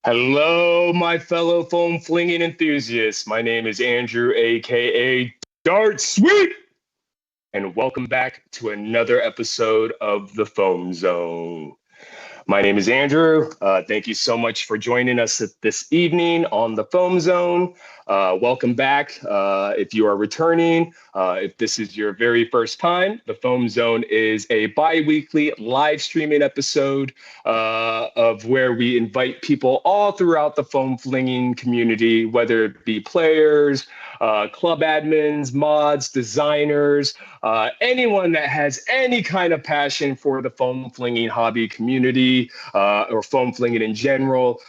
Hello, my fellow foam flinging enthusiasts. My name is Andrew, aka Dart Sweet, and welcome back to another episode of the Foam Zone. My name is Andrew. Thank you so much for joining us this evening on the Foam Zone. Welcome back. If you are returning, if this is your very first time, the Foam Zone is a bi weekly live streaming episode of where we invite people all throughout the foam flinging community, whether it be players, club admins, mods, designers, anyone that has any kind of passion for the foam flinging hobby community or foam flinging in general.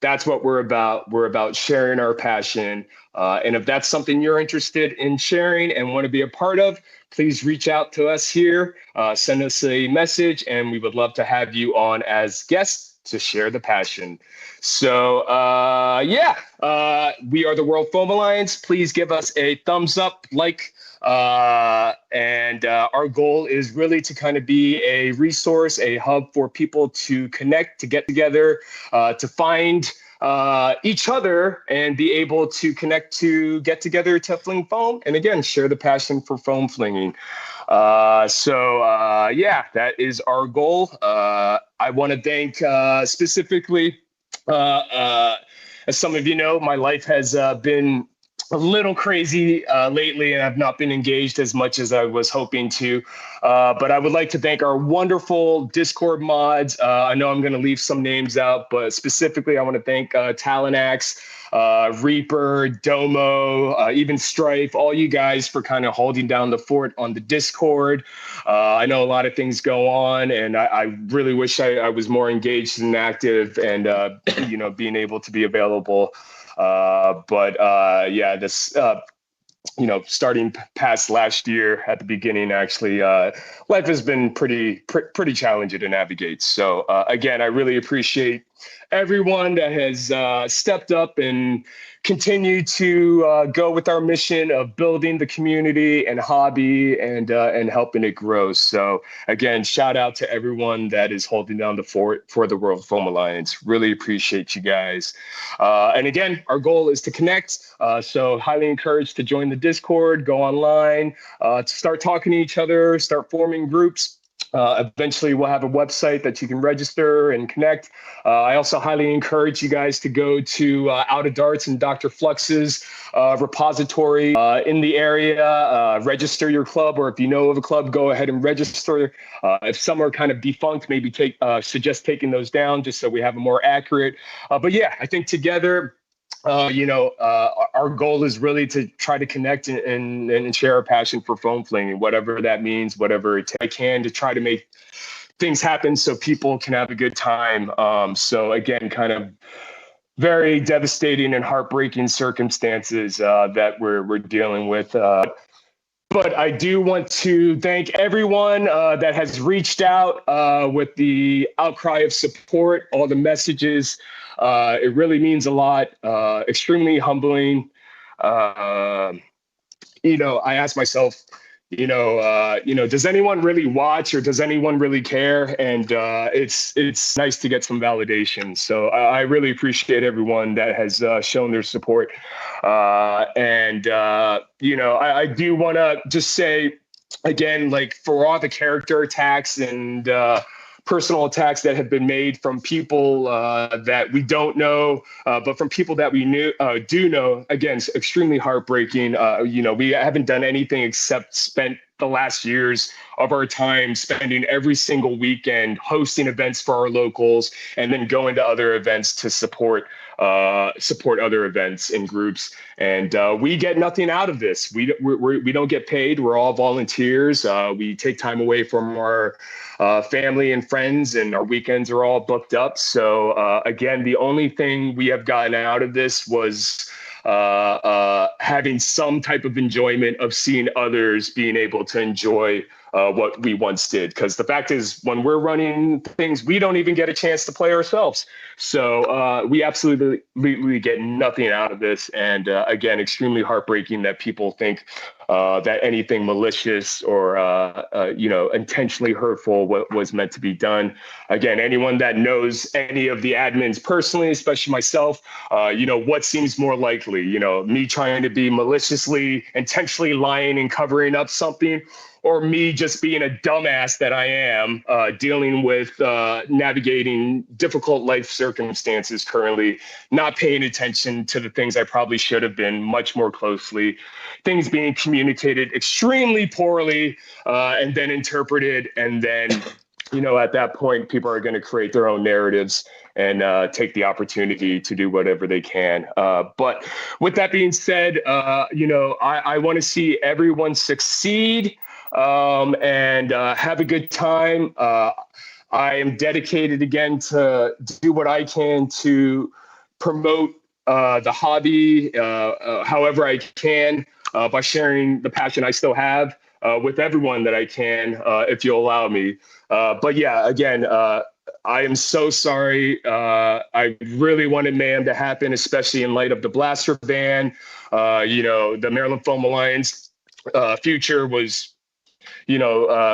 That's what we're about. We're about sharing our passion. And if that's something you're interested in sharing and want to be a part of, please reach out to us here, send us a message, and we would love to have you on as guests to share the passion. So, we are the World Foam Alliance. Please give us a thumbs up, like, and our goal is really to kind of be a resource, a hub for people to connect, to get together, to find each other and be able to connect, to get together to fling foam, and again share the passion for foam flinging. That is our goal. I want to thank specifically, as some of you know, my life has been a little crazy lately, and I've not been engaged as much as I was hoping to. But I would like to thank our wonderful Discord mods. I know I'm going to leave some names out, but specifically, I want to thank Talanax, Reaper, Domo, even Strife, all you guys for kind of holding down the fort on the Discord. I know a lot of things go on, and I really wish I was more engaged and active and, being able to be available. Starting past last year at the beginning, actually, life has been pretty challenging to navigate. So again, I really appreciate everyone that has stepped up and continue to go with our mission of building the community and hobby and helping it grow. So again, shout out to everyone that is holding down the fort for the World Foam Alliance. Really appreciate you guys. And again, our goal is to connect. So highly encouraged to join the Discord, go online, to start talking to each other, start forming groups. Eventually, we'll have a website that you can register and connect. I also highly encourage you guys to go to Out of Darts and Dr. Flux's repository in the area. Register your club, or if you know of a club, go ahead and register. If some are kind of defunct, maybe suggest taking those down just so we have a more accurate. I think together, our goal is really to try to connect and share our passion for foam flinging, whatever that means, whatever I can to try to make things happen so people can have a good time. So again, kind of very devastating and heartbreaking circumstances that we're dealing with. But I do want to thank everyone that has reached out with the outcry of support, all the messages. It really means a lot, extremely humbling. I ask myself, does anyone really watch, or does anyone really care? And it's nice to get some validation. So I really appreciate everyone that has shown their support. I do want to just say again, like, for all the character attacks and personal attacks that have been made from people that we don't know, but from people that we do know. Again, it's extremely heartbreaking. We haven't done anything except spent the last years of our time spending every single weekend hosting events for our locals, and then going to other events to support other events and groups. And we get nothing out of this. We don't get paid. We're all volunteers. We take time away from our family and friends, and our weekends are all booked up. So again, the only thing we have gotten out of this was having some type of enjoyment of seeing others being able to enjoy what we once did. Because the fact is, when we're running things, we don't even get a chance to play ourselves. So we absolutely get nothing out of this. And again, extremely heartbreaking that people think that anything malicious or intentionally hurtful was meant to be done. Again, anyone that knows any of the admins personally, especially myself, what seems more likely? Me trying to be maliciously, intentionally lying and covering up something, or me just being a dumbass that I am, dealing with navigating difficult life circumstances currently, not paying attention to the things I probably should have been much more closely, things being communicated extremely poorly, and then interpreted. And then, at that point, people are going to create their own narratives and take the opportunity to do whatever they can. But with that being said, I want to see everyone succeed and have a good time. I am dedicated again to do what I can to promote the hobby however I can by sharing the passion I still have with everyone that I can, if you'll allow me. But yeah, again, I am so sorry. I really wanted Mayhem to happen, especially in light of the Blaster ban. The Maryland Foam Alliance future was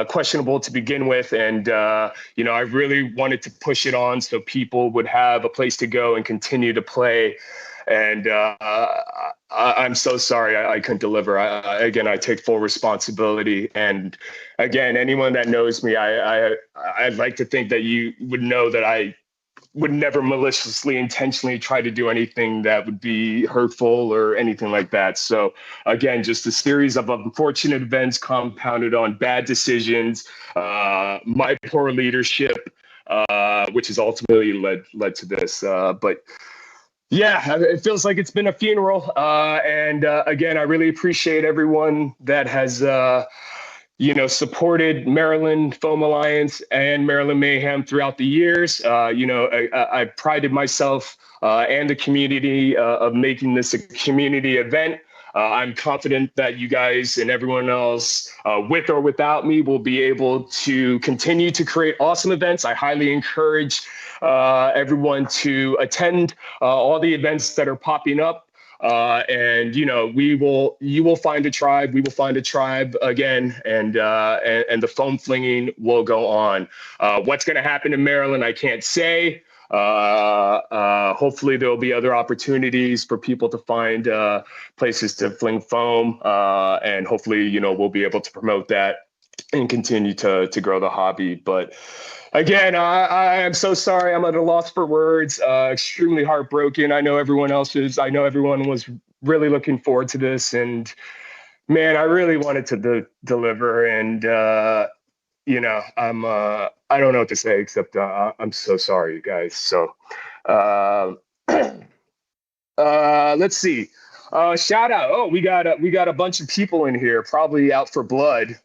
questionable to begin with. And, I really wanted to push it on so people would have a place to go and continue to play. And I'm so sorry I couldn't deliver. Again, I take full responsibility. And again, anyone that knows me, I'd like to think that you would know that I would never maliciously, intentionally try to do anything that would be hurtful or anything like that. So again, just a series of unfortunate events compounded on bad decisions, my poor leadership, which has ultimately led to this. But yeah, it feels like it's been a funeral. And again, I really appreciate everyone that has supported Maryland Foam Alliance and Maryland Mayhem throughout the years. I prided myself and the community of making this a community event. I'm confident that you guys and everyone else, with or without me, will be able to continue to create awesome events. I highly encourage everyone to attend all the events that are popping up. And you will find a tribe. We will find a tribe again, and the foam flinging will go on. What's going to happen in Maryland, I can't say. Hopefully there will be other opportunities for people to find places to fling foam, and hopefully we'll be able to promote that and continue to grow the hobby. But again, I am so sorry. I'm at a loss for words. Extremely heartbroken. I know everyone else is. I know everyone was really looking forward to this, and man, I really wanted to deliver. And I don't know what to say except I'm so sorry, you guys. So let's see. Shout out. Oh, we got a bunch of people in here, probably out for blood.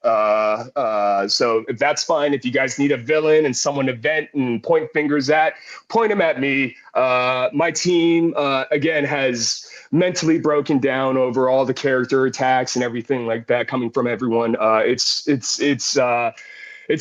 So if that's fine, if you guys need a villain and someone to vent and point fingers at, point them at me. My team, again, has mentally broken down over all the character attacks and everything like that coming from everyone. It's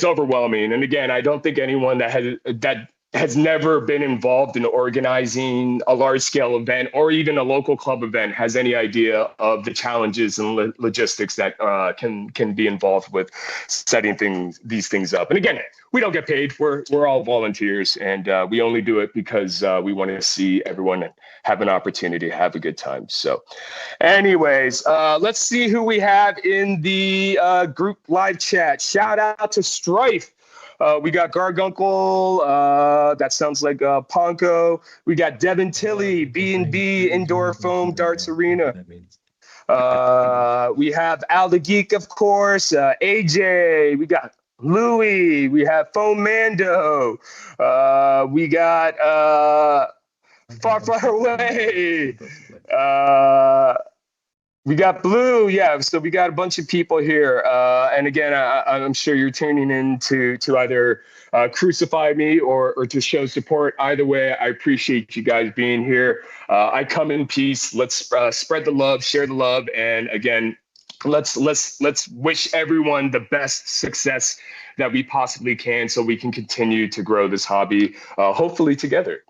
overwhelming. And again, I don't think anyone that has never been involved in organizing a large-scale event or even a local club event has any idea of the challenges and logistics that can be involved with setting these things up. And again, we don't get paid. We're all volunteers, and we only do it because we want to see everyone have an opportunity to have a good time. So anyways, let's see who we have in the group live chat. Shout out to Strife. We got Gargunkel, that sounds like Ponko. We got Devin Tilley, B&B Indoor Foam Darts Arena. We have Al the Geek, of course, AJ. We got Louie. We have Foam Mando. We got Far Away. We got Blue, yeah. So we got a bunch of people here, and again, I'm sure you're tuning in to either crucify me or to show support. Either way, I appreciate you guys being here. I come in peace. Let's spread the love, share the love, and again, let's wish everyone the best success that we possibly can, so we can continue to grow this hobby, hopefully together.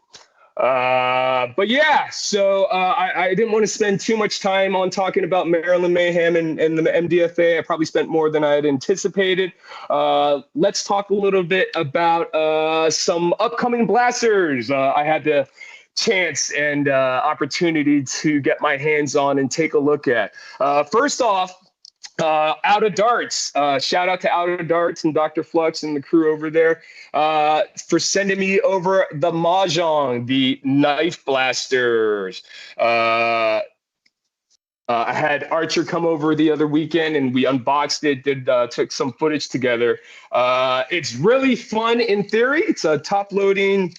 But yeah, so I didn't want to spend too much time on talking about Maryland Mayhem and the MDFA. I probably spent more than I had anticipated. Let's talk a little bit about some upcoming blasters. I had the chance and opportunity to get my hands on and take a look at. First off, Out of Darts. Shout out to Out of Darts and Dr. Flux and the crew over there for sending me over the Mahjong, the knife blasters. I had Archer come over the other weekend and we unboxed it, took some footage together. It's really fun in theory. It's a top-loading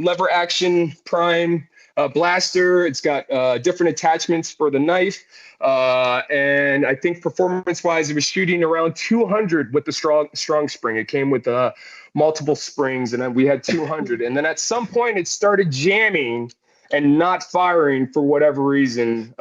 lever action prime blaster. It's got different attachments for the knife. And I think performance-wise, it was shooting around 200 with the strong spring. It came with multiple springs, and then we had 200. And then at some point, it started jamming and not firing for whatever reason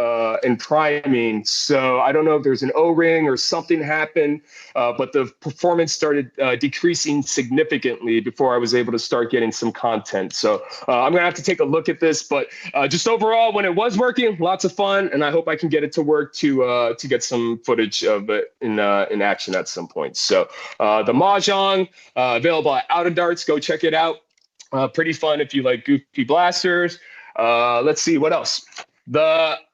in priming. So I don't know if there's an O-ring or something happened, but the performance started decreasing significantly before I was able to start getting some content. So I'm gonna have to take a look at this, but just overall, when it was working, lots of fun, and I hope I can get it to work to get some footage of it in action at some point. So the Mahjong, available at Out of Darts, go check it out. Pretty fun if you like goofy blasters. Let's see what else.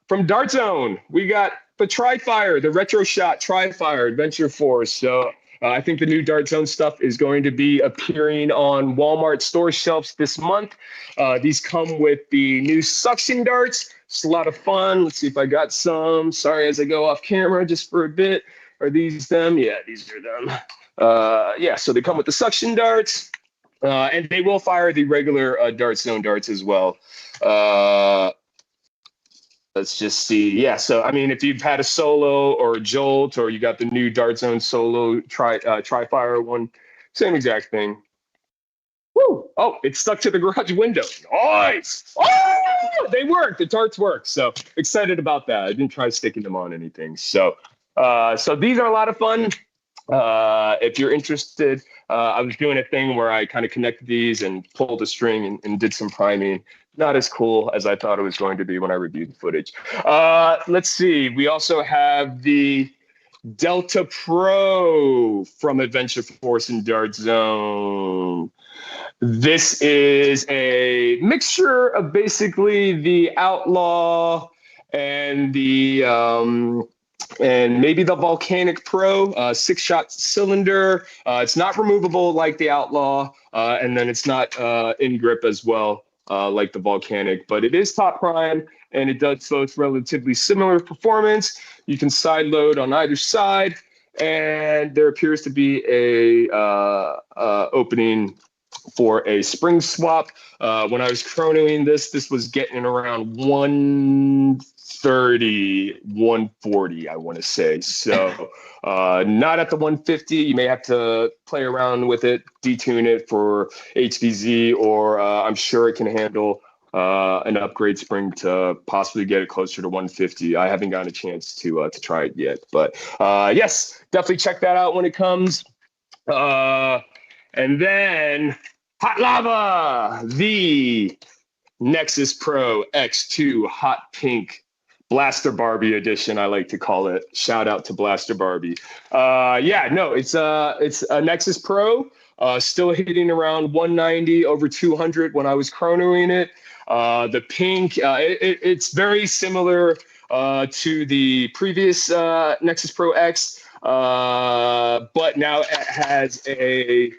From Dart Zone, we got the Tri-Fire, the Retro Shot Tri-Fire Adventure Force. So I think the new Dart Zone stuff is going to be appearing on Walmart store shelves this month. These come with the new suction darts. It's a lot of fun. Let's see if I got some. Sorry, as I go off camera just for a bit. Are these them? Yeah, these are them. Yeah, so they come with the suction darts. And they will fire the regular Dart Zone darts as well. Let's just see. Yeah, so I mean, if you've had a Solo or a Jolt, or you got the new Dart Zone Solo Tri-Fire one, same exact thing. Woo! Oh, it's stuck to the garage window. Nice! Oh, they work. The darts work. So excited about that. I didn't try sticking them on anything. So these are a lot of fun. If you're interested, I was doing a thing where I kind of connected these and pulled a string and did some priming. Not as cool as I thought it was going to be when I reviewed the footage. Let's see. We also have the Delta Pro from Adventure Force and Dart Zone. This is a mixture of basically the Outlaw and the and maybe the Volcanic Pro, 6-shot cylinder. It's not removable like the Outlaw, and then it's not in grip as well like the Volcanic, but it is top prime, and it does both relatively similar performance. You can side load on either side, and there appears to be a opening for a spring swap. When I was chronoing this was getting around 130, 140, I want to say. So not at the 150. You may have to play around with it, detune it for HVZ, or I'm sure it can handle an upgrade spring to possibly get it closer to 150. I haven't gotten a chance to try it yet, but yes, definitely check that out when it comes. And then Hot Lava, the Nexus Pro X2 Hot Pink Blaster Barbie edition, I like to call it. Shout out to Blaster Barbie. Yeah, no, it's a Nexus Pro, still hitting around 190 over 200 when I was chronoing it. The pink, it's very similar to the previous Nexus Pro X, but now it has a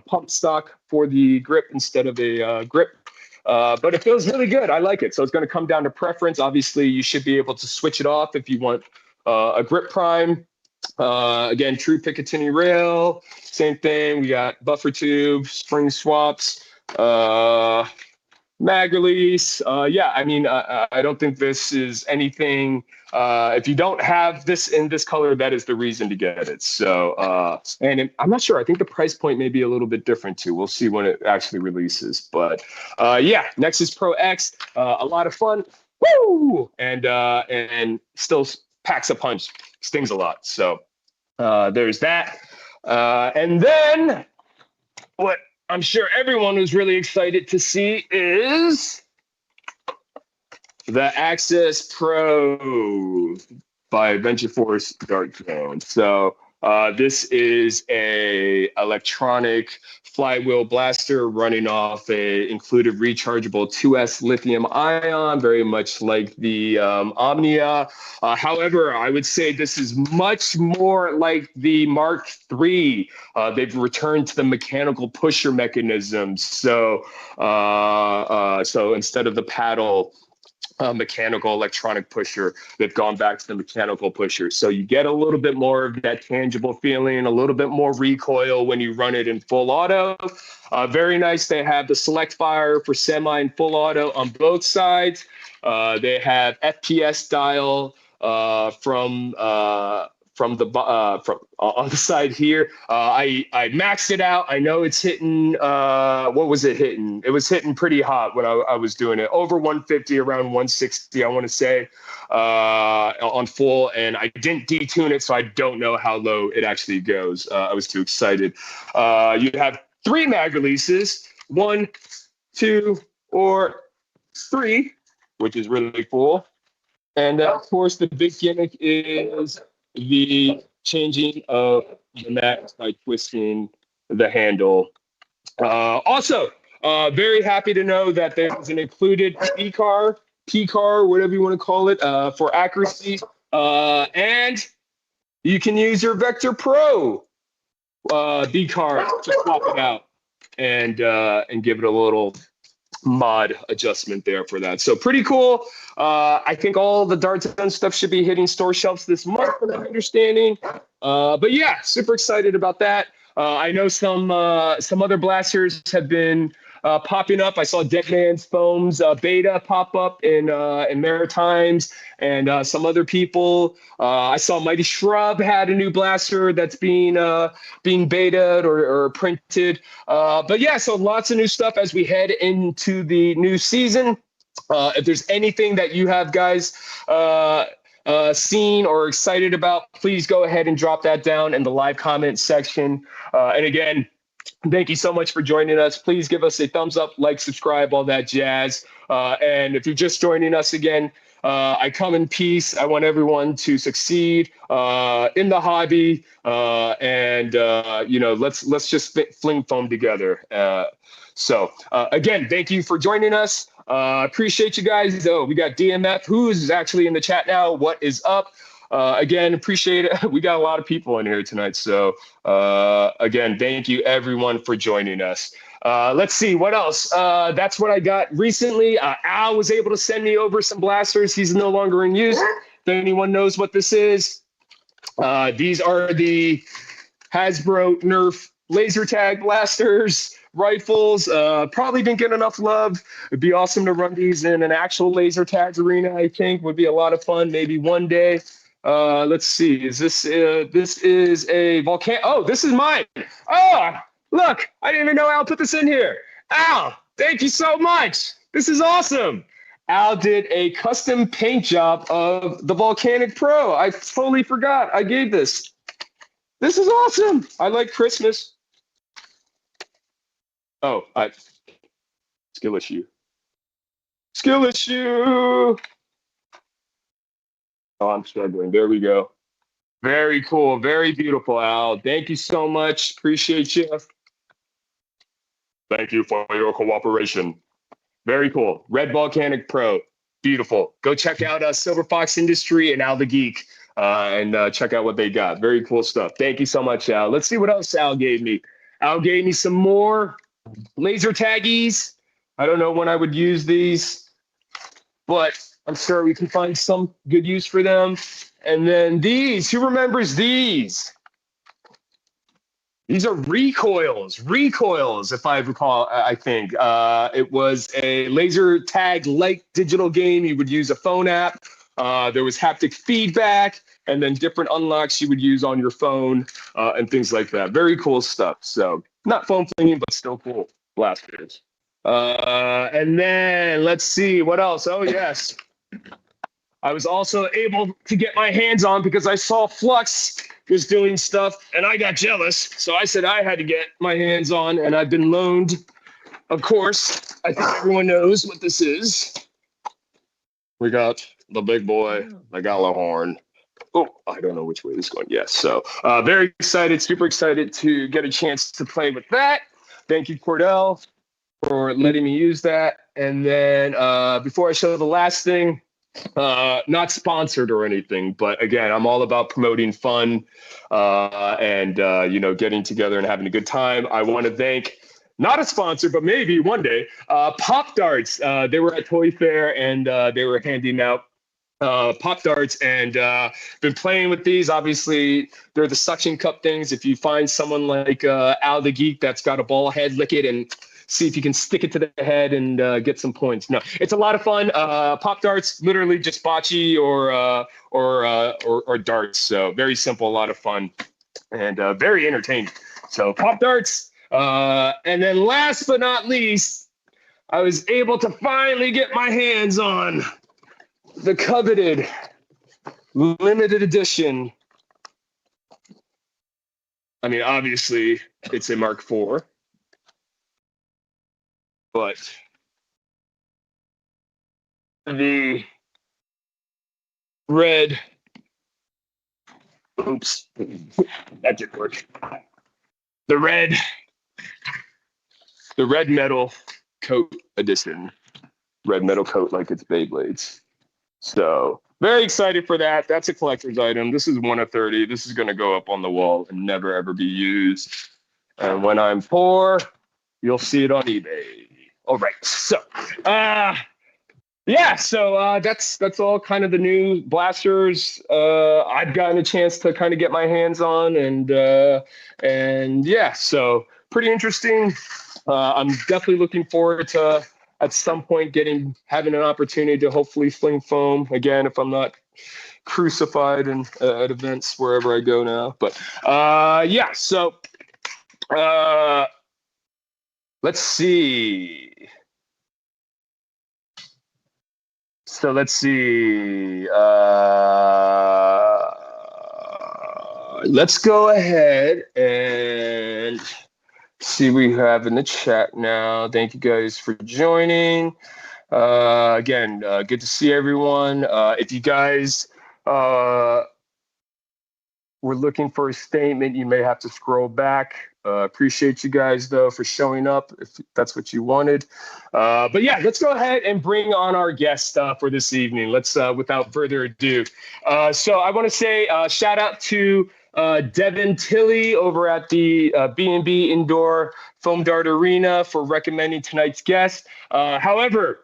pump stock for the grip instead of a grip. But it feels really good. I like it. So it's going to come down to preference. Obviously, you should be able to switch it off if you want a grip prime. Again, true Picatinny rail. Same thing. We got buffer tube, spring swaps, mag release. Yeah, I mean, I don't think this is anything. If you don't have this in this color, that is the reason to get it. So, I'm not sure. I think the price point may be a little bit different too. We'll see when it actually releases. But yeah, Nexus Pro X, a lot of fun. woo, and still packs a punch, stings a lot. So there's that. And then what I'm sure everyone was really excited to see is the Access Pro by Venture Force Dart Drone. So this is a electronic flywheel blaster running off a included rechargeable 2S lithium ion, very much like the Omnia. However, I would say this is much more like the Mark III. They've returned to the mechanical pusher mechanism. So so instead of the paddle, mechanical electronic pusher, they've gone back to the mechanical pusher. So you get a little bit more of that tangible feeling, a little bit more recoil when you run it in full auto. Very nice. They have the select fire for semi and full auto on both sides. They have FPS dial from the on the side here. I maxed it out. I know it's hitting. What was it hitting? It was hitting pretty hot when I was doing it. Over 150, around 160. I want to say on full, and I didn't detune it, so I don't know how low it actually goes. I was too excited. You have 3 mag releases: 1, 2, or 3, which is really cool. And of course, the big gimmick is the changing of the max by twisting the handle. Also, very happy to know that there's an included P-car, whatever you want to call it, for accuracy. And you can use your Vector Pro B-car to swap it out and give it a little mod adjustment there for that. So pretty cool. I think all the Dart Zone stuff should be hitting store shelves this month, from my understanding. But yeah, super excited about that. I know some other blasters have been popping up. I saw Dead Man's Foams beta pop up in Maritimes, and some other people. I saw Mighty Shrub had a new blaster that's being betaed or printed. But yeah, so lots of new stuff as we head into the new season. If there's anything that you have guys seen or excited about, please go ahead and drop that down in the live comment section. And again, thank you so much for joining us. Please give us a thumbs up, like, subscribe, all that jazz. And if you're just joining us again, I come in peace. I want everyone to succeed in the hobby, and let's just fling foam together. So again, thank you for joining us. Appreciate you guys. Oh, we got DMF, who's actually in the chat now. What is up? Again, appreciate it. We got a lot of people in here tonight. So again, thank you everyone for joining us. Let's see what else. That's what I got recently. Al was able to send me over some blasters. He's no longer in use. If anyone knows what this is, these are the Hasbro Nerf laser tag blasters. Rifles probably didn't get enough love. It'd be awesome to run these in an actual laser tag arena. I think would be a lot of fun. Maybe one day. Let's see. Is this is a volcano? Oh, this is mine. Oh, look! I didn't even know Al put this in here. Al, thank you so much. This is awesome. Al did a custom paint job of the Volcanic Pro. I totally forgot I gave this. This is awesome. I like Christmas. Oh, skill issue. Skill issue. Oh, I'm struggling. There we go. Very cool. Very beautiful, Al. Thank you so much. Appreciate you. Thank you for your cooperation. Very cool. Red Volcanic Pro. Beautiful. Go check out Silver Fox Industry and Al the Geek and check out what they got. Very cool stuff. Thank you so much, Al. Let's see what else Al gave me. Al gave me some more laser taggies. I don't know when I would use these, but I'm sure we can find some good use for them. And then these, who remembers these? These are recoils, if I recall, I think. It was a laser tag like digital game. You would use a phone app. There was haptic feedback, and then different unlocks you would use on your phone and things like that. Very cool stuff. So not foam flinging, but still cool blasters. And then let's see what else. Oh, yes. I was also able to get my hands on because I saw Flux was doing stuff and I got jealous. So I said I had to get my hands on, and I've been loaned, of course. I think everyone knows what this is. We got the big boy, the Gallahorn. Oh, I don't know which way this is going. Yes. So very excited, super excited to get a chance to play with that. Thank you, Cordell, for letting me use that. And then before I show the last thing, not sponsored or anything, but again, I'm all about promoting fun and getting together and having a good time. I want to thank, not a sponsor, but maybe one day, Pop Darts. They were at Toy Fair and they were handing out Pop Darts, and been playing with these. Obviously, they're the suction cup things. If you find someone like Al the Geek that's got a ball head, lick it and see if you can stick it to the head and get some points. No, it's a lot of fun. Pop Darts, literally just bocce or darts. So very simple, a lot of fun, and very entertaining. So Pop Darts. And then last but not least, I was able to finally get my hands on the coveted limited edition. I mean, obviously, it's a Mark IV, but the red, oops, that didn't work. The red metal coat edition. Red metal coat like it's Beyblades. So very excited for that. That's a collector's item. This is 1 of 30. This is going to go up on the wall and never, ever be used. And when I'm poor, you'll see it on eBay. All right. So, that's all kind of the new blasters I've gotten a chance to kind of get my hands on. And yeah, so pretty interesting. I'm definitely looking forward to at some point having an opportunity to hopefully fling foam again if I'm not crucified at events wherever I go now. But so let's see. So let's see. Let's go ahead and see what we have in the chat now. Thank you guys for joining. Again, good to see everyone. If you guys were looking for a statement, you may have to scroll back. Appreciate you guys, though, for showing up, if that's what you wanted. But yeah, let's go ahead and bring on our guest for this evening. Let's, without further ado. So I want to say shout out to Devin Tilley over at the B&B Indoor Foam Dart Arena for recommending tonight's guest. However,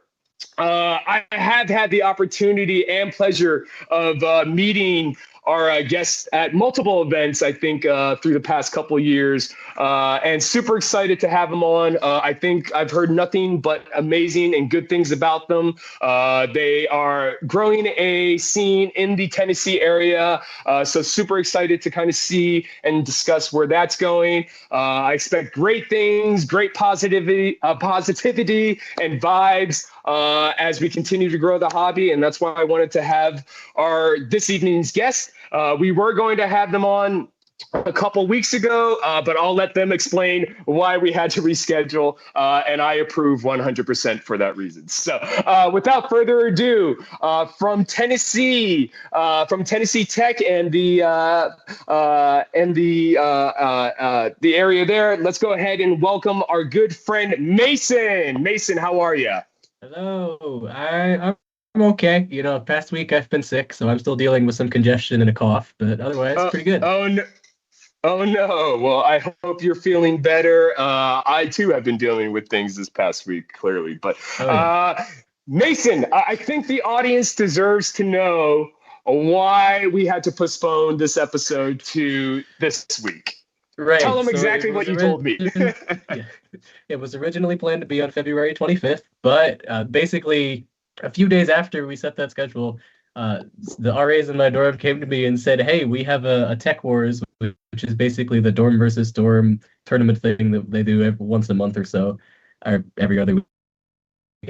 I have had the opportunity and pleasure of meeting our guests at multiple events, I think, through the past couple of years, and super excited to have them on. I think I've heard nothing but amazing and good things about them. They are growing a scene in the Tennessee area, so super excited to kind of see and discuss where that's going. I expect great things, great positivity and vibes as we continue to grow the hobby, and that's why I wanted to have this evening's guest. We were going to have them on a couple weeks ago, but I'll let them explain why we had to reschedule, and I approve 100% for that reason. So without further ado, from Tennessee Tech and the area there, let's go ahead and welcome our good friend Mason. Mason, how are you? Hello, I'm okay. Past week I've been sick, so I'm still dealing with some congestion and a cough, but otherwise pretty good. Oh no. Well, I hope you're feeling better. I too have been dealing with things this past week, clearly. But Mason, I think the audience deserves to know why we had to postpone this episode to this week. Right. Tell them exactly what you told me. Yeah. It was originally planned to be on February 25th, but basically a few days after we set that schedule, the RAs in my dorm came to me and said, hey, we have a Tech Wars, which is basically the dorm versus dorm tournament thing that they do once a month or so, or every other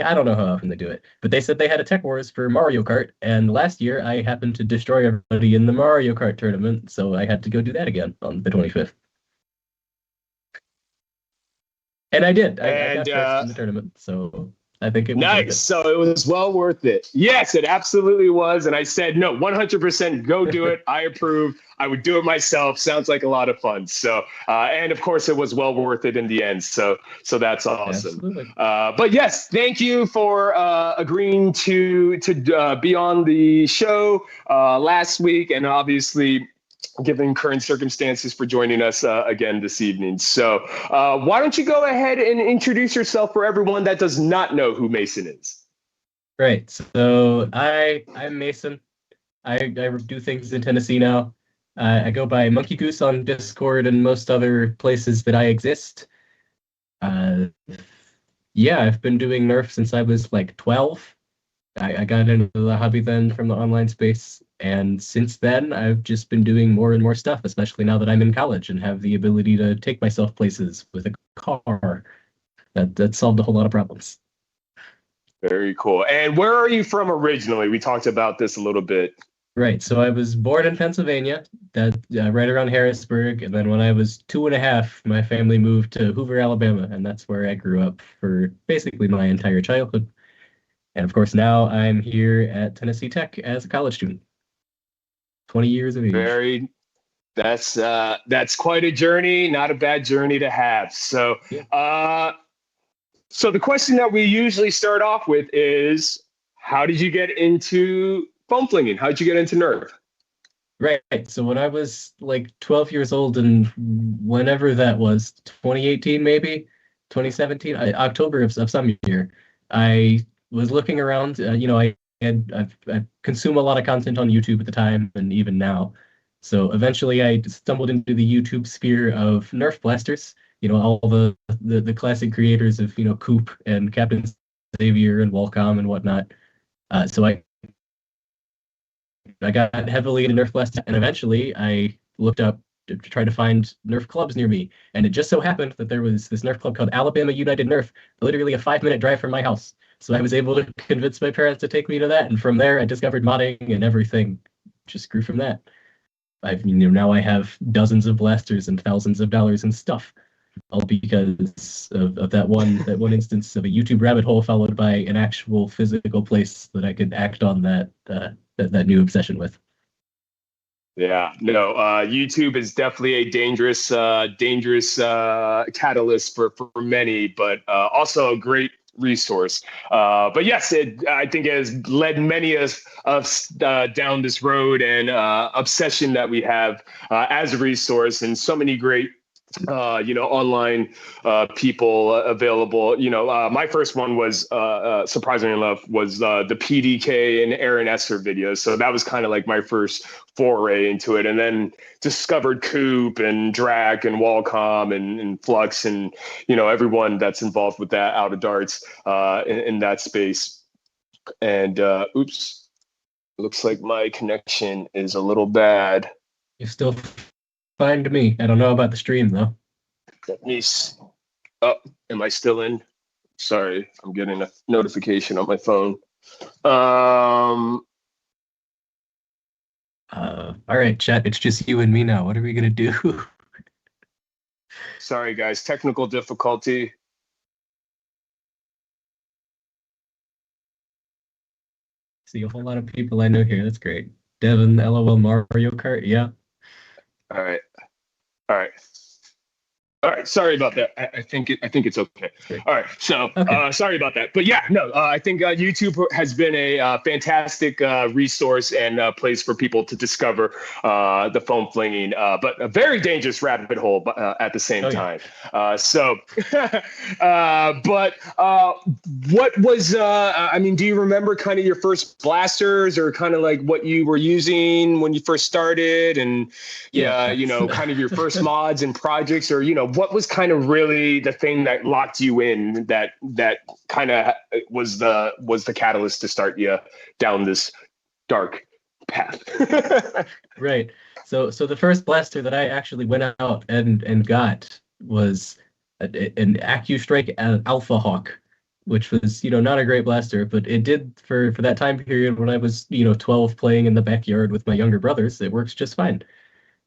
I don't know how often they do it, but they said they had a Tech Wars for Mario Kart, and last year I happened to destroy everybody in the Mario Kart tournament, so I had to go do that again on the 25th. And I did. I And got first in the tournament, so I think it was worth nice. it. So it was well worth it. Yes, it absolutely was. And I said, no, 100% go do it. I approve. I would do it myself. Sounds like a lot of fun. So, and of course, it was well worth it in the end. So that's awesome. Absolutely. But yes, thank you for agreeing to be on the show last week, and obviously, given current circumstances, for joining us again this evening. So why don't you go ahead and introduce yourself for everyone that does not know who Mason is? Right. So I'm Mason. I do things in Tennessee now. I go by Monkey Goose on Discord and most other places that I exist. Yeah, I've been doing Nerf since I was like 12. I got into the hobby then from the online space, and since then I've just been doing more and more stuff, especially now that I'm in college and have the ability to take myself places with a car. That solved a whole lot of problems. Very cool. And where are you from originally? We talked about this a little bit. Right. So I was born in Pennsylvania, that right around Harrisburg, and then when I was 2.5, my family moved to Hoover, Alabama, and that's where I grew up for basically my entire childhood. And of course, now I'm here at Tennessee Tech as a college student. 20 years of age. That's quite a journey, not a bad journey to have. So, Yeah. So the question that we usually start off with is, how did you get into foam flinging? How did you get into Nerf? Right. So when I was like 12 years old, and whenever that was, 2018 maybe, 2017, October of some year, I was looking around. I consume a lot of content on YouTube at the time and even now. So eventually I stumbled into the YouTube sphere of Nerf blasters. All the classic creators of, Coop and Captain Xavier and Walcom and whatnot. So I got heavily into Nerf blasters, and eventually I looked up to try to find Nerf clubs near me. And it just so happened that there was this Nerf club called Alabama United Nerf, literally a 5-minute drive from my house. So I was able to convince my parents to take me to that. And from there, I discovered modding, and everything just grew from that. Now I have dozens of blasters and thousands of dollars in stuff, all because of that one instance of a YouTube rabbit hole followed by an actual physical place that I could act on that new obsession with. Yeah, no, YouTube is definitely a dangerous catalyst for many, but also a great resource. But yes, I think it has led many of us down this road and obsession that we have as a resource, and so many great online people available. My first one was surprisingly enough was the PDK and Aaron Esser videos. So that was kind of like my first foray into it, and then discovered Coop and Drac and Walcom and Flux and everyone that's involved with that out of darts in that space. And oops, looks like my connection is a little bad. You still fine to me. I don't know about the stream though. Oh, am I still in? Sorry, I'm getting a notification on my phone. All right, chat. It's just you and me now. What are we gonna do? Sorry, guys. Technical difficulty. See a whole lot of people I know here. That's great. Devin, LOL Mario Kart. Yeah. All right. Sorry about that. I think it's okay. All right. So sorry about that. But yeah, no, I think YouTube has been a fantastic resource and place for people to discover the foam flinging, but a very dangerous rabbit hole at the same time. But what was, do you remember kind of your first blasters, or kind of like what you were using when you first started, and kind of your first mods and projects, or what was kind of really the thing that locked you in, that kind of was the catalyst to start you down this dark path? Right. So the first blaster that I actually went out and got was an AccuStrike Alpha Hawk, which was, not a great blaster, but it did for that time period when I was, 12 playing in the backyard with my younger brothers. It works just fine.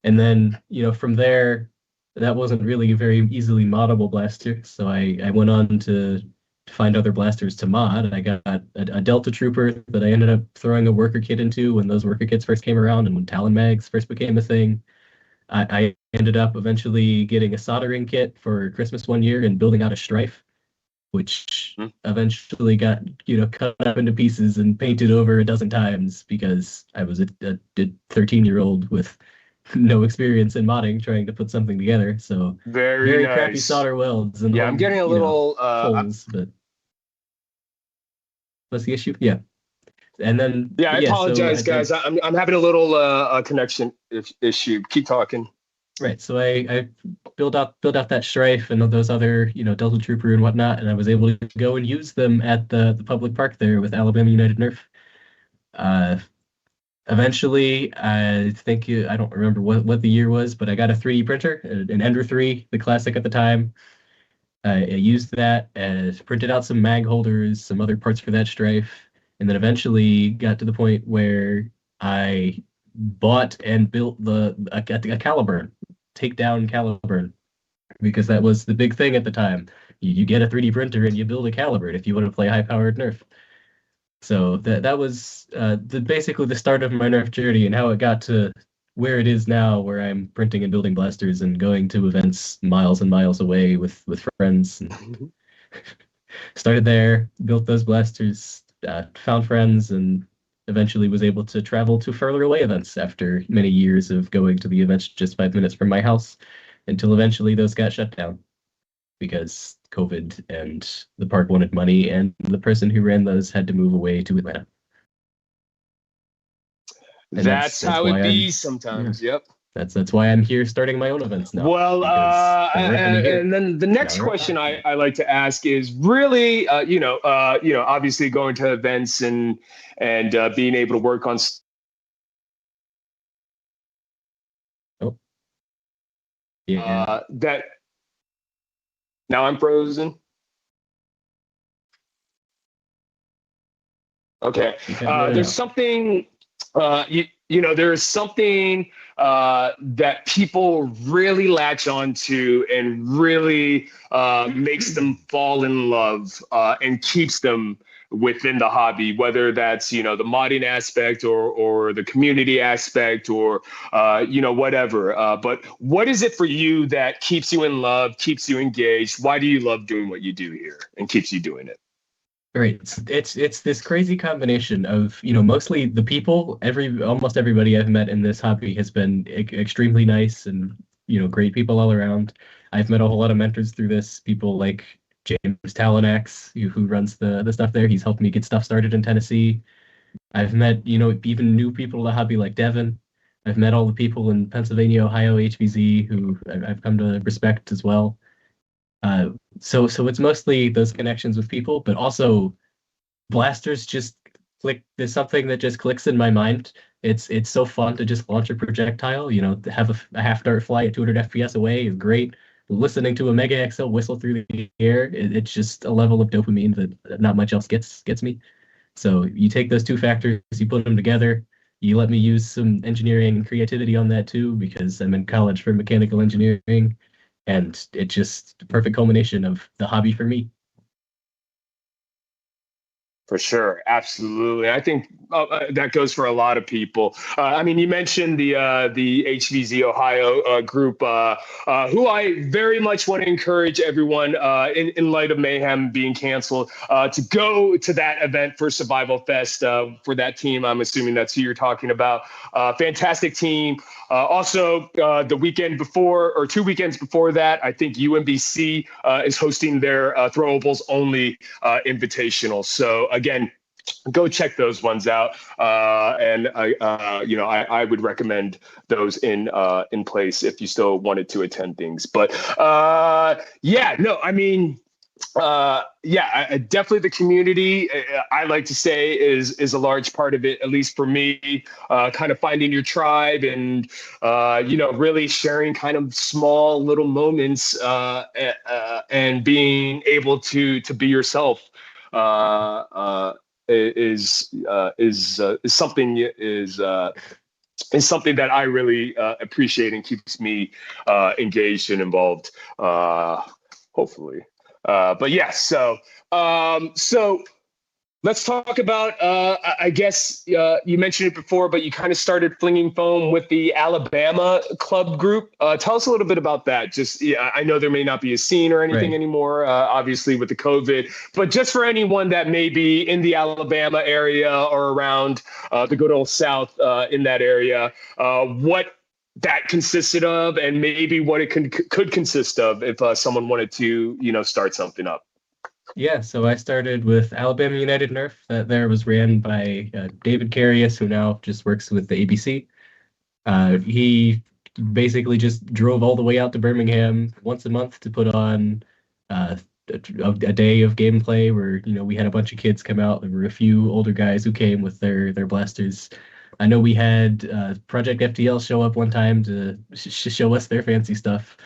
And then, from there, that wasn't really a very easily moddable blaster. So I went on to find other blasters to mod. I got a Delta Trooper that I ended up throwing a worker kit into when those worker kits first came around and when Talon Mags first became a thing. I ended up eventually getting a soldering kit for Christmas one year and building out a Strife, which eventually got, cut up into pieces and painted over a dozen times because I was a 13-year-old with no experience in modding trying to put something together. So Very nice. crappy solder welds and I'm getting a little holes, but what's the issue? Yeah. And then I apologize, guys. I'm having a little connection issue. Keep talking. Right. So I built out that Strife and those other, Delta Trooper and whatnot, and I was able to go and use them at the public park there with Alabama United Nerf. Eventually, I think I don't remember what the year was, but I got a 3D printer, an Ender 3, the classic at the time. I used that as printed out some mag holders, some other parts for that Strife, and then eventually got to the point where I bought and built a Caliburn, takedown Caliburn, because that was the big thing at the time. You get a 3D printer and you build a Caliburn if you want to play high-powered Nerf. So that was basically the start of my Nerf journey and how it got to where it is now, where I'm printing and building blasters and going to events miles and miles away with friends. And started there, built those blasters, found friends, and eventually was able to travel to further away events after many years of going to the events just 5 minutes from my house, until eventually those got shut down because COVID and the park wanted money and the person who ran those had to move away to Atlanta. And that's how it be sometimes. Yeah. Yep. That's why I'm here starting my own events now. Well, and then the next question I like to ask is really, obviously going to events and being able to work on. That. Now I'm frozen. Okay. There's something. There's something that people really latch onto and really makes them fall in love and keeps them within the hobby, whether that's, the modding aspect or the community aspect or, whatever. But what is it for you that keeps you in love, keeps you engaged? Why do you love doing what you do here and keeps you doing it? Right. It's this crazy combination of, mostly the people. Almost everybody I've met in this hobby has been extremely nice and, great people all around. I've met a whole lot of mentors through this, people like James Talonax, who runs the stuff there. He's helped me get stuff started in Tennessee. I've met, even new people to the hobby like Devin. I've met all the people in Pennsylvania, Ohio, HVZ, who I've come to respect as well. So it's mostly those connections with people, but also blasters just click. There's something that just clicks in my mind. It's so fun to just launch a projectile, to have a half dart fly at 200 FPS away is great. Listening to a Mega XL whistle through the air, it's just a level of dopamine that not much else gets me. So you take those two factors, you put them together, you let me use some engineering and creativity on that too, because I'm in college for mechanical engineering. And it's just the perfect culmination of the hobby for me. For sure. Absolutely. I think that goes for a lot of people. You mentioned the HVZ Ohio group, who I very much want to encourage everyone in light of Mayhem being canceled to go to that event for Survival Fest for that team. I'm assuming that's who you're talking about. Fantastic team. Also, the weekend before or 2 weekends before that, I think UMBC is hosting their throwables only invitational. So again, go check those ones out. And I would recommend those in place if you still wanted to attend things. But definitely the community, I like to say is a large part of it, at least for me, kind of finding your tribe and, really sharing kind of small little moments and being able to be yourself something is something that I really appreciate and keeps me engaged and involved. Hopefully, but yeah. So let's talk about, I guess you mentioned it before, but you kind of started flinging foam with the Alabama club group. Tell us a little bit about that. Just, yeah, I know there may not be a scene or anything Right. anymore, obviously with the COVID, but just for anyone that may be in the Alabama area or around the good old South in that area, what that consisted of and maybe what it could consist of if someone wanted to, start something up. Yeah, so I started with Alabama United Nerf. That there was ran by David Carius, who now just works with the ABC. He basically just drove all the way out to Birmingham once a month to put on a day of gameplay where we had a bunch of kids come out. There were a few older guys who came with their blasters. I know we had Project FTL show up one time to show us their fancy stuff.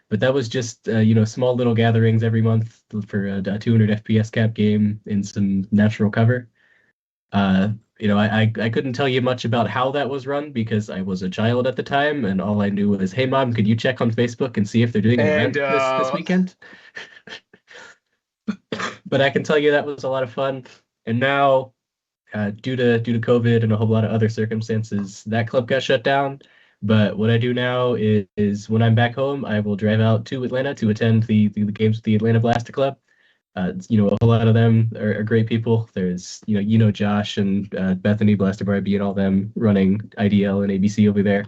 But that was just small little gatherings every month for a 200 FPS cap game in some natural cover. I couldn't tell you much about how that was run because I was a child at the time, and all I knew was, "Hey, mom, could you check on Facebook and see if they're doing an event this weekend?" But I can tell you that was a lot of fun. And now, due to COVID and a whole lot of other circumstances, that club got shut down. But what I do now is when I'm back home, I will drive out to Atlanta to attend the games with the Atlanta Blaster Club. A whole lot of them are great people. There's, Josh and Bethany Blaster Barbie and all them running IDL and ABC over there.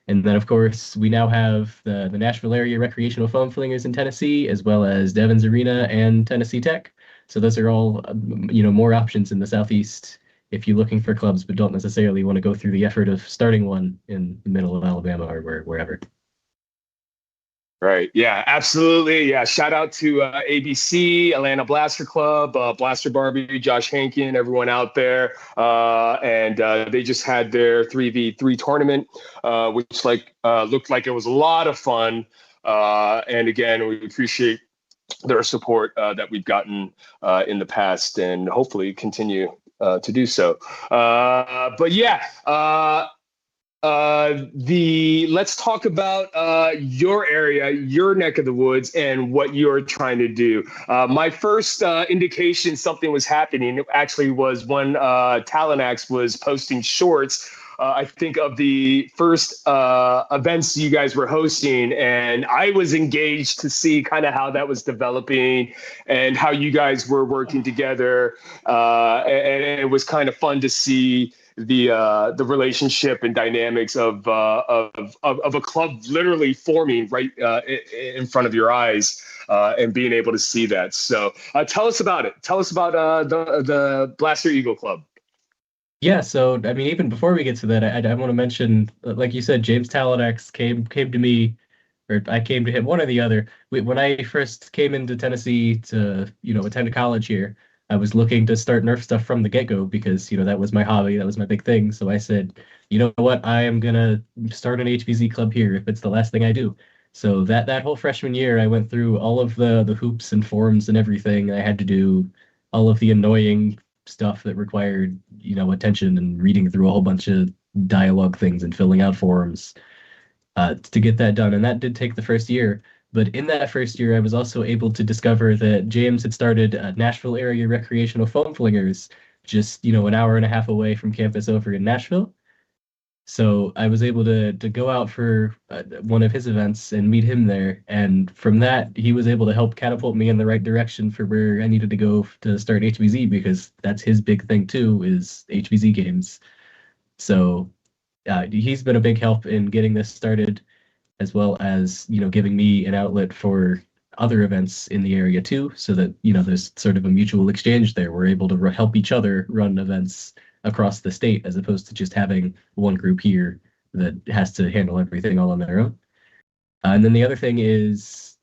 And then, of course, we now have the Nashville area recreational foam flingers in Tennessee, as well as Devon's Arena and Tennessee Tech. So those are all, more options in the Southeast if you're looking for clubs but don't necessarily want to go through the effort of starting one in the middle of Alabama or wherever. Right. Yeah, absolutely. Yeah. Shout out to ABC, Atlanta Blaster Club, Blaster Barbie, Josh Hankin, everyone out there. And they just had their 3v3 tournament, which looked like it was a lot of fun. And again, we appreciate their support that we've gotten in the past and hopefully continue to do so. But yeah, let's talk about your area, your neck of the woods, and what you're trying to do. My first indication something was happening actually was when Talanax was posting shorts. I think of the first events you guys were hosting, and I was engaged to see kind of how that was developing and how you guys were working together. And it was kind of fun to see the relationship and dynamics of a club literally forming right in front of your eyes, and being able to see that. So tell us about it. Tell us about the Blaster Eagle Club. Yeah, so I mean, even before we get to that, I want to mention, like you said, James Talanax came to me, or I came to him, one or the other. When I first came into Tennessee to attend college here, I was looking to start Nerf stuff from the get-go because that was my hobby, that was my big thing. So I said, you know what, I am gonna start an HVZ club here if it's the last thing I do. So that whole freshman year, I went through all of the hoops and forums and everything. I had to do all of the annoying stuff that required attention and reading through a whole bunch of dialogue things and filling out forums to get that done. And that did take the first year. But in that first year, I was also able to discover that James had started Nashville area recreational foam flingers just an hour and a half away from campus over in Nashville. So I was able to go out for one of his events and meet him there. And from that, he was able to help catapult me in the right direction for where I needed to go to start HVZ, because that's his big thing too, is HVZ games. So he's been a big help in getting this started, as well as, giving me an outlet for other events in the area too, so that, there's sort of a mutual exchange there. We're able to help each other run events across the state, as opposed to just having one group here that has to handle everything all on their own. And then the other thing is,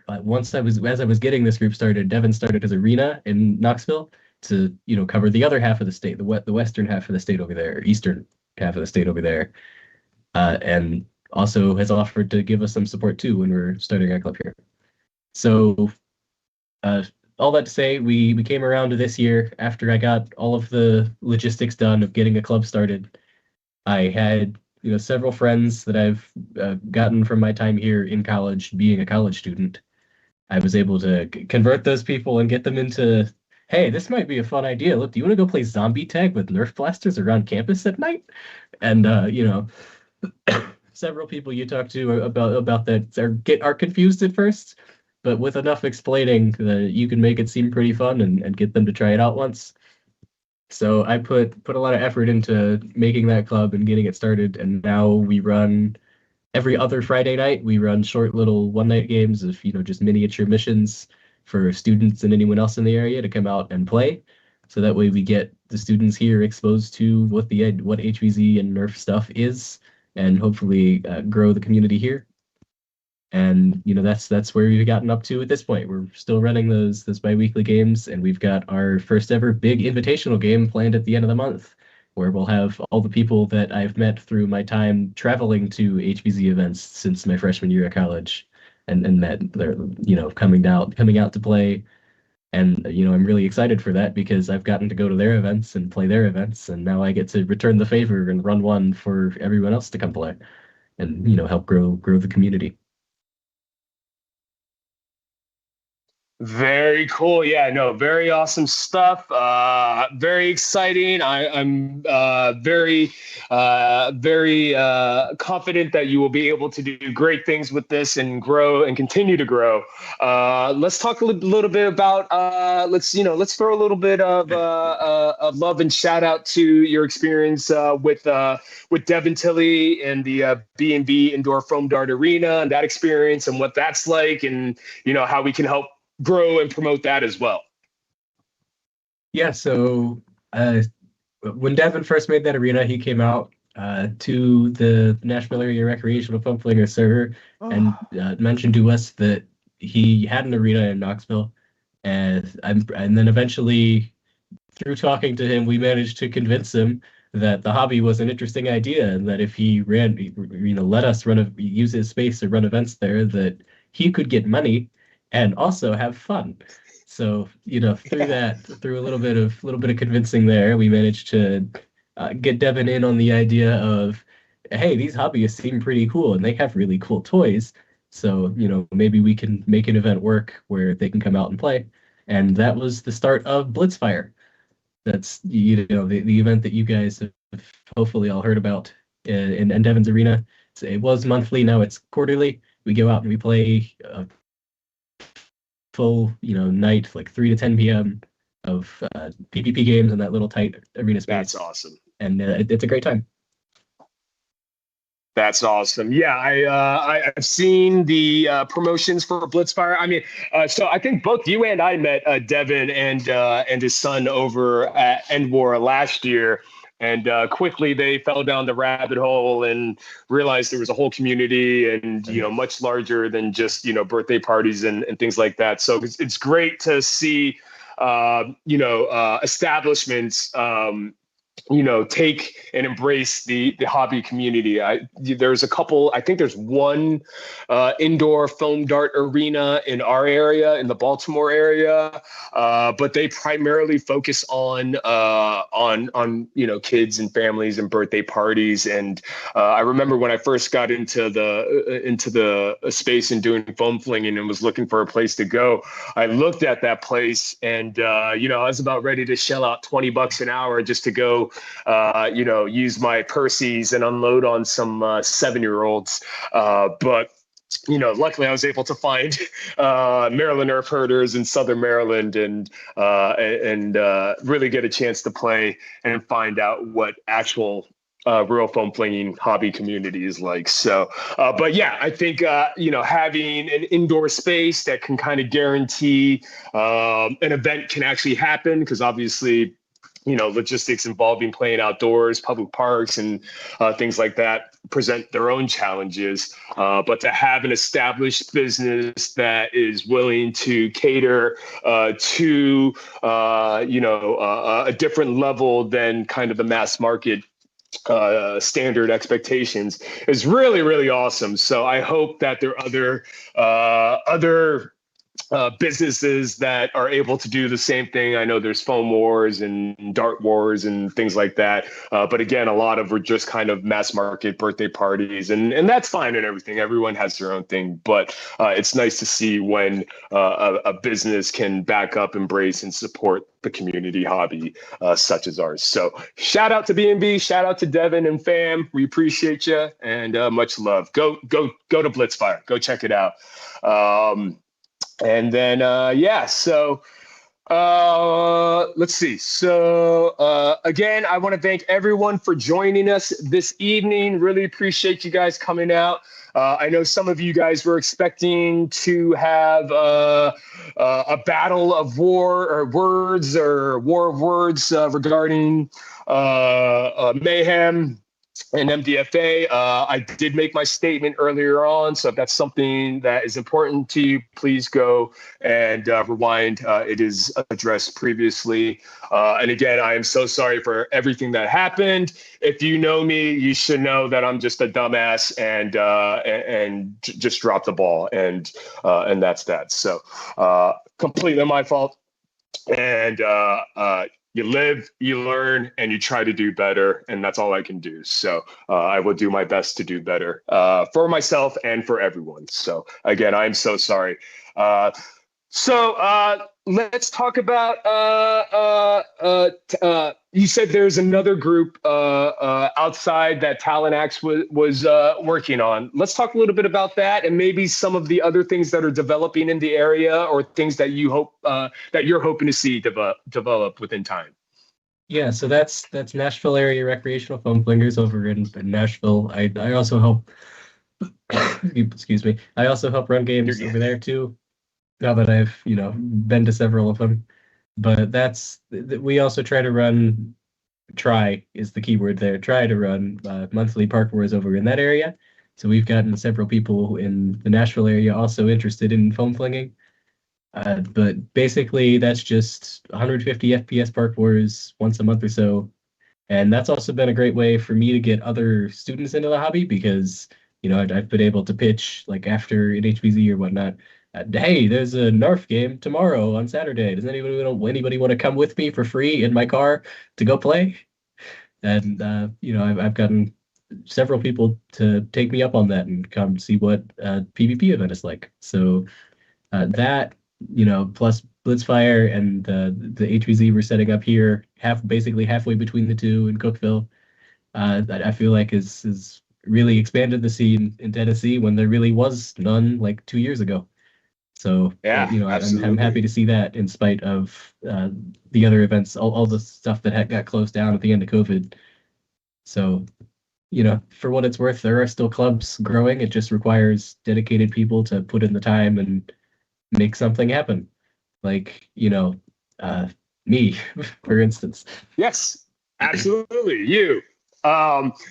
as I was getting this group started, Devon started his arena in Knoxville to, cover the other half of the state, the western half of the state over there, eastern half of the state over there, and also has offered to give us some support too when we're starting our club here. So all that to say, we came around to this year after I got all of the logistics done of getting a club started. I had, several friends that I've gotten from my time here in college, being a college student. I was able to convert those people and get them into, hey, this might be a fun idea. Look, do you want to go play zombie tag with Nerf blasters around campus at night? And several people you talk to about that are confused at first, but with enough explaining that you can make it seem pretty fun and get them to try it out once. So I put a lot of effort into making that club and getting it started, and now we run every other Friday night. We run short little one night games of just miniature missions for students and anyone else in the area to come out and play. So that way we get the students here exposed to what HVZ and Nerf stuff is, and hopefully grow the community here. And that's where we've gotten up to at this point. We're still running those bi-weekly games, and we've got our first ever big invitational game planned at the end of the month, where we'll have all the people that I've met through my time traveling to HVZ events since my freshman year of college, and that they're coming out to play. And I'm really excited for that because I've gotten to go to their events and play their events, and now I get to return the favor and run one for everyone else to come play, and help grow the community. Very cool. Yeah, no, very awesome stuff. Very exciting. I'm very confident that you will be able to do great things with this and grow and continue to grow. Let's talk a little bit about let's throw a little bit of love and shout out to your experience with Devin Tilley and the B&B Indoor Foam Dart Arena, and that experience and what that's like, and how we can help grow and promote that as well. Yeah, so when Devin first made that arena, he came out to the Nashville Area Recreational Foam Flinger server and mentioned to us that he had an arena in Knoxville, and then eventually, through talking to him, we managed to convince him that the hobby was an interesting idea, and that if he let us use his space to run events there, that he could get money and also have fun. So through a little bit of convincing there, we managed to get Devin in on the idea of, hey, these hobbyists seem pretty cool and they have really cool toys. So maybe we can make an event work where they can come out and play. And that was the start of Blitzfire. That's the event that you guys have hopefully all heard about in Devin's arena. It was monthly, now it's quarterly. We go out and we play full night, like 3 to 10 p.m. of PvP games in that little tight arena space. That's awesome, and it's a great time. That's awesome. Yeah, I've seen the promotions for Blitzfire. I mean, so I think both you and I met Devin and his son over at Endwar last year. And quickly they fell down the rabbit hole and realized there was a whole community and, much larger than just, birthday parties and things like that. So it's great to see, establishments, take and embrace the hobby community. There's a couple, I think there's one indoor foam dart arena in our area, in the Baltimore area, but they primarily focus on kids and families and birthday parties. And I remember when I first got into the space and doing foam flinging and was looking for a place to go, I looked at that place and I was about ready to shell out $20 an hour just to go use my Percy's and unload on some 7-year-olds. But luckily I was able to find Maryland Nerf herders in Southern Maryland and really get a chance to play and find out what actual real foam flinging hobby community is like. So, but yeah, I think, having an indoor space that can kind of guarantee an event can actually happen, because obviously, logistics involving playing outdoors, public parks, and things like that present their own challenges. But to have an established business that is willing to cater to, a different level than kind of the mass market standard expectations is really, really awesome. So I hope that there are other businesses that are able to do the same thing. I know there's foam wars and dart wars and things like that. But again, a lot of are just kind of mass market birthday parties, and that's fine and everything. Everyone has their own thing, but it's nice to see when a business can back up, embrace, and support the community hobby such as ours. So shout out to B&B, shout out to Devin and fam. We appreciate you and much love. Go to Blitzfire. Go check it out. And then, so let's see. So, again, I want to thank everyone for joining us this evening. Really appreciate you guys coming out. I know some of you guys were expecting to have a battle of war or words or war of words regarding mayhem and MDFA. I did make my statement earlier on, so if that's something that is important to you, please go and rewind. It is addressed previously. And again, I am so sorry for everything that happened. If you know me, you should know that I'm just a dumbass and just dropped the ball, and that's that. So completely my fault. And you live, you learn, and you try to do better, and that's all I can do. So I will do my best to do better for myself and for everyone. So again, I'm so sorry. So let's talk about. You said there's another group outside that Talent was working on. Let's talk a little bit about that, and maybe some of the other things that are developing in the area, or things that you hope that you're hoping to see develop within time. Yeah, so that's Nashville Area Recreational Foam Flingers over in Nashville. I also help. Excuse me. I also help run games over there too. Now that I've been to several of them, but we also try to run. Try is the key word there. Try to run monthly park wars over in that area. So we've gotten several people in the Nashville area also interested in foam flinging. But basically, that's just 150 FPS park wars once a month or so. And that's also been a great way for me to get other students into the hobby because, I've been able to pitch like after an HBZ or whatnot. Hey, there's a NARF game tomorrow on Saturday. Does anybody want to come with me for free in my car to go play? And, I've gotten several people to take me up on that and come see what a PvP event is like. So that, plus Blitzfire and the HVZ we're setting up here, basically halfway between the two in Cookeville, that I feel like is really expanded the scene in Tennessee when there really was none like 2 years ago. So yeah, I'm happy to see that in spite of the other events, all the stuff that got closed down at the end of COVID. So, for what it's worth, there are still clubs growing. It just requires dedicated people to put in the time and make something happen. Like, me, for instance. Yes, absolutely. You.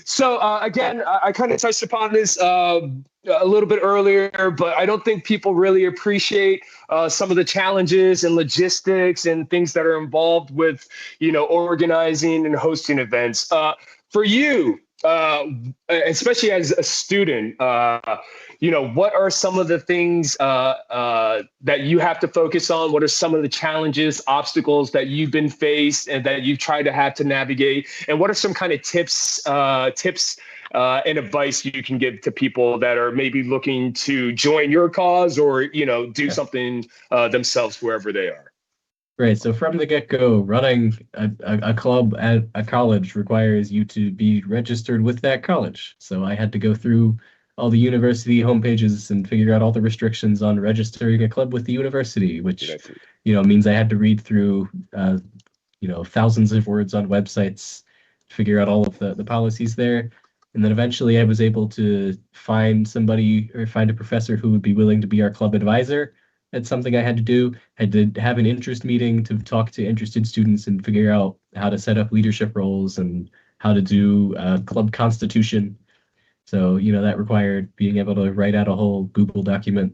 So again, I kind of touched upon this a little bit earlier, but I don't think people really appreciate some of the challenges and logistics and things that are involved with, organizing and hosting events. For you, especially as a student, what are some of the things that you have to focus on? What are some of the challenges, obstacles that you've been faced and that you've tried to have to navigate? And what are some kind of tips and advice you can give to people that are maybe looking to join your cause or, do something themselves wherever they are? Right. So from the get-go, running a club at a college requires you to be registered with that college. So I had to go through all the university homepages and figure out all the restrictions on registering a club with the university, which, means I had to read through, thousands of words on websites, figure out all of the policies there. And then eventually I was able to find a professor who would be willing to be our club advisor. That's something I had to do. I had to have an interest meeting to talk to interested students and figure out how to set up leadership roles and how to do a club constitution. So, that required being able to write out a whole Google document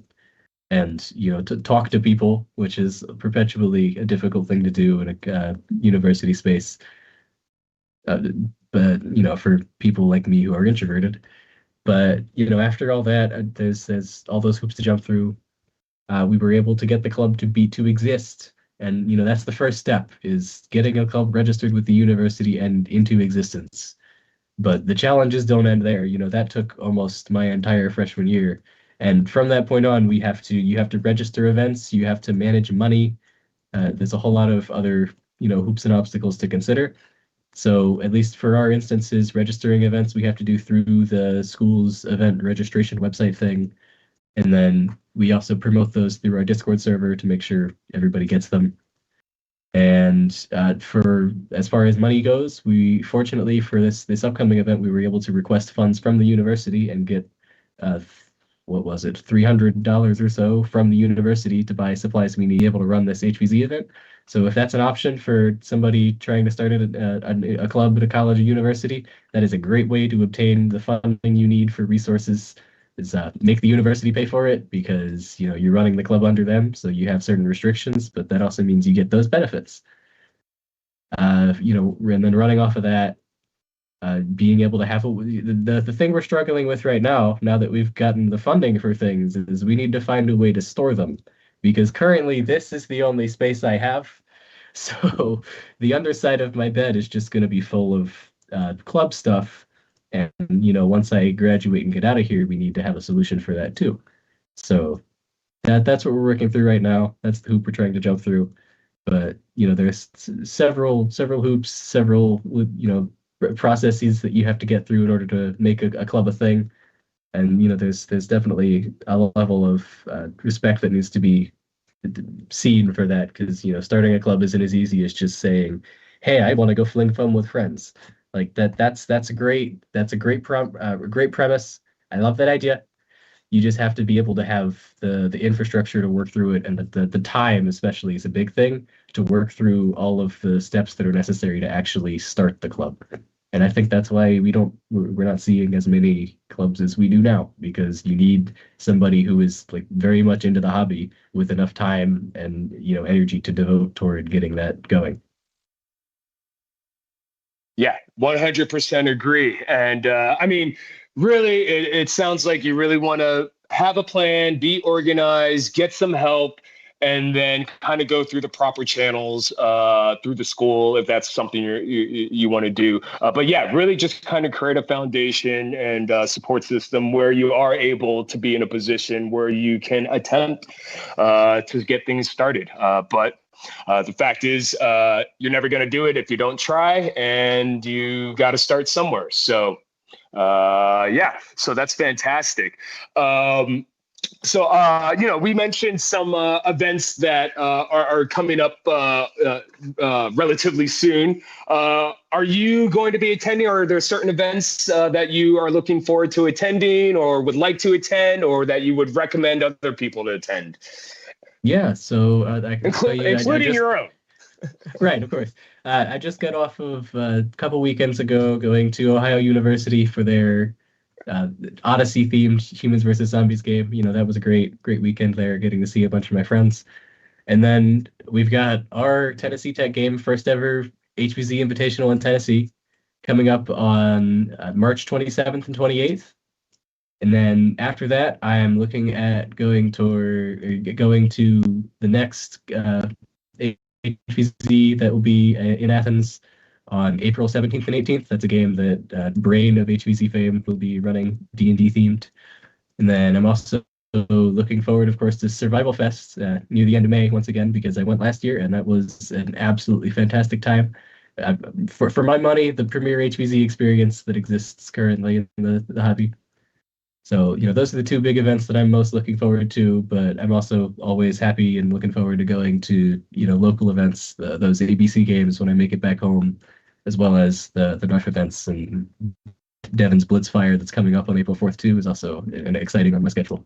and, to talk to people, which is perpetually a difficult thing to do in a university space. But, for people like me who are introverted. But, after all that, there's all those hoops to jump through. we were able to get the club to exist. And that's the first step, is getting a club registered with the university and into existence. But the challenges don't end there. That took almost my entire freshman year. And from that point on, you have to register events, you have to manage money. There's a whole lot of other, hoops and obstacles to consider. So at least for our instances, registering events we have to do through the school's event registration website thing. And then we also promote those through our Discord server to make sure everybody gets them. And for as far as money goes, we fortunately for this upcoming event, we were able to request funds from the university and get uh, what was it, $300 or so from the university to buy supplies we need to be able to run this HVZ event. So if that's an option for somebody trying to start a club at a college or university, that is a great way to obtain the funding you need for resources. Is make the university pay for it, because you're running the club under them, so you have certain restrictions, but that also means you get those benefits. And then running off of that, being able to have the thing we're struggling with right now that we've gotten the funding for things, is we need to find a way to store them, because currently this is the only space I have. So the underside of my bed is just going to be full of club stuff. And once I graduate and get out of here, we need to have a solution for that too. So that's what we're working through right now. That's the hoop we're trying to jump through. But there's several hoops, several processes that you have to get through in order to make a club a thing. And there's definitely a level of respect that needs to be seen for that, because starting a club isn't as easy as just saying, "Hey, I want to go fling fun with friends." Like that's a great premise. I love that idea. You just have to be able to have the infrastructure to work through it, and the time especially is a big thing, to work through all of the steps that are necessary to actually start the club. And I think that's why we're not seeing as many clubs as we do now, because you need somebody who is like very much into the hobby with enough time and energy to devote toward getting that going. Yeah, 100% agree. And I mean, really, it sounds like you really want to have a plan, be organized, get some help, and then kind of go through the proper channels through the school if that's something you want to do. But yeah, really just kind of create a foundation and support system where you are able to be in a position where you can attempt to get things started. But the fact is, you're never going to do it if you don't try, and you got to start somewhere. So, yeah, so that's fantastic. We mentioned some events that are coming up relatively soon. Are you going to be attending, or are there certain events that you are looking forward to attending, or would like to attend, or that you would recommend other people to attend? Yeah, so I can tell you, Including your own. Right, of course. I just got off of a couple weekends ago going to Ohio University for their Odyssey themed Humans versus Zombies game. That was a great weekend there, getting to see a bunch of my friends. And then we've got our Tennessee Tech game, first ever HVZ Invitational in Tennessee, coming up on March 27th and 28th. And then after that, I am looking at going to the next HVZ that will be in Athens on April 17th and 18th. That's a game that Brain of HVZ fame will be running, D&D themed. And then I'm also looking forward, of course, to Survival Fest near the end of May once again, because I went last year and that was an absolutely fantastic time. For my money, the premier HVZ experience that exists currently in the hobby. So, those are the two big events that I'm most looking forward to, but I'm also always happy and looking forward to going to, local events, those ABC games when I make it back home, as well as the North events, and Devon's Blitzfire that's coming up on April 4th too is also an exciting on my schedule.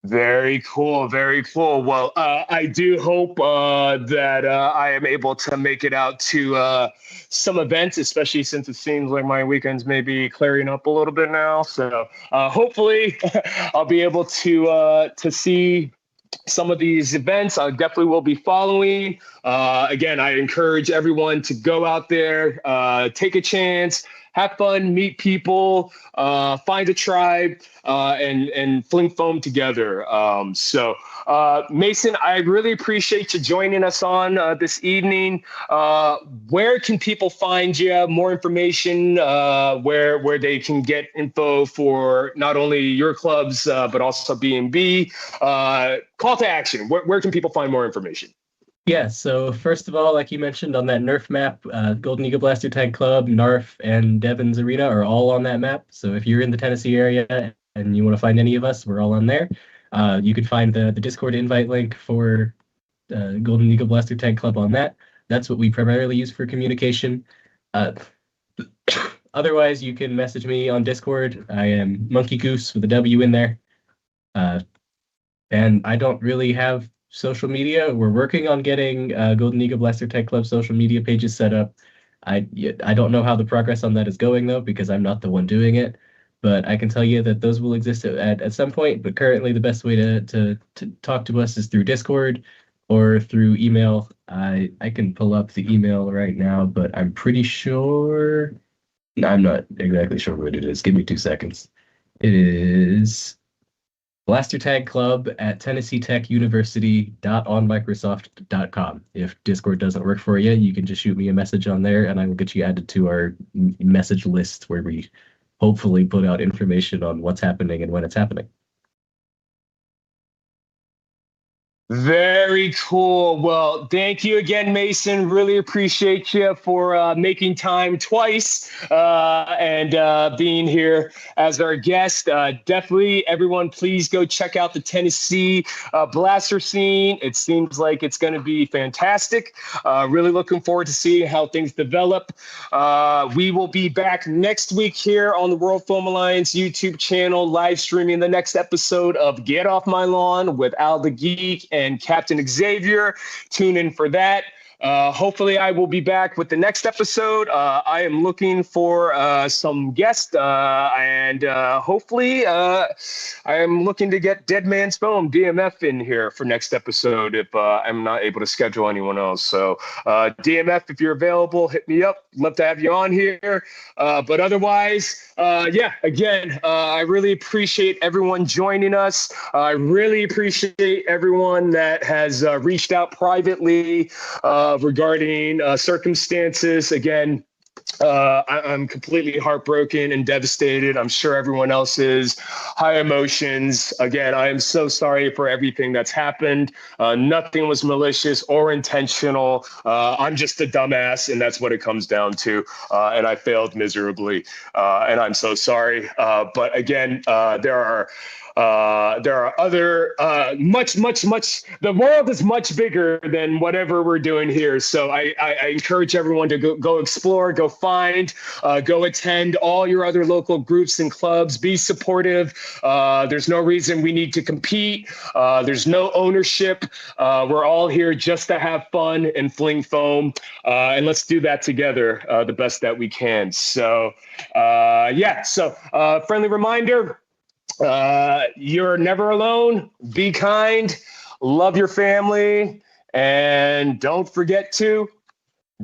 Very cool. Very cool. Well, I do hope that I am able to make it out to some events, especially since it seems like my weekends may be clearing up a little bit now. So hopefully I'll be able to see some of these events. I definitely will be following. Again, I encourage everyone to go out there, take a chance, have fun, meet people, find a tribe, and fling foam together. Mason, I really appreciate you joining us on this evening. Where can people find you? More information, where they can get info for not only your clubs but also B&B. Call to action. Where can people find more information? Yeah, so first of all, like you mentioned on that Nerf map, Golden Eagle Blaster Tag Club, Narf, and Devon's Arena are all on that map. So if you're in the Tennessee area and you want to find any of us, we're all on there. You can find the Discord invite link for Golden Eagle Blaster Tag Club on that. That's what we primarily use for communication. Otherwise, you can message me on Discord. I am Monkey Goose with a W in there. And I don't really have social media. We're working on getting Golden Eagle Blaster Tag Club social media pages set up. I don't know how the progress on that is going though, because I'm not the one doing it. But I can tell you that those will exist at some point. But currently, the best way to talk to us is through Discord or through email. I can pull up the email right now, but I'm pretty sure. I'm not exactly sure what it is. Give me 2 seconds. It is blastertagclub@TennesseeTechUniversity.onmicrosoft.com. If Discord doesn't work for you, you can just shoot me a message on there and I will get you added to our message list where we hopefully put out information on what's happening and when it's happening. Very cool. Well, thank you again, Mason. Really appreciate you for making time twice and being here as our guest. Definitely, everyone, please go check out the Tennessee blaster scene. It seems like it's going to be fantastic. Really looking forward to seeing how things develop. We will be back next week here on the World Foam Alliance YouTube channel, live streaming the next episode of Get Off My Lawn with Al the Geek and Captain Xavier. Tune in for that. Hopefully I will be back with the next episode. I am looking for some guests and hopefully I am looking to get Dead Man's Foam, DMF, in here for next episode if I'm not able to schedule anyone else. So DMF, if you're available, hit me up. Love to have you on here. But otherwise, again, I really appreciate everyone joining us. I really appreciate everyone that has reached out privately regarding circumstances. Again, I'm completely heartbroken and devastated. I'm sure everyone else is. High emotions. Again, I am so sorry for everything that's happened. Nothing was malicious or intentional. I'm just a dumbass, and that's what it comes down to. And I failed miserably, and I'm so sorry. But again, there are other much. The world is much bigger than whatever we're doing here. So I encourage everyone to go explore, go find, go attend all your other local groups and clubs. Be supportive. There's no reason we need to compete. There's no ownership. We're all here just to have fun and fling foam, and let's do that together the best that we can. So friendly reminder. You're never alone. Be kind, love your family, and don't forget to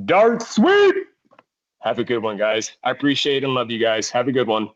dart sweet. Have a good one, guys. I appreciate and love you guys. Have a good one.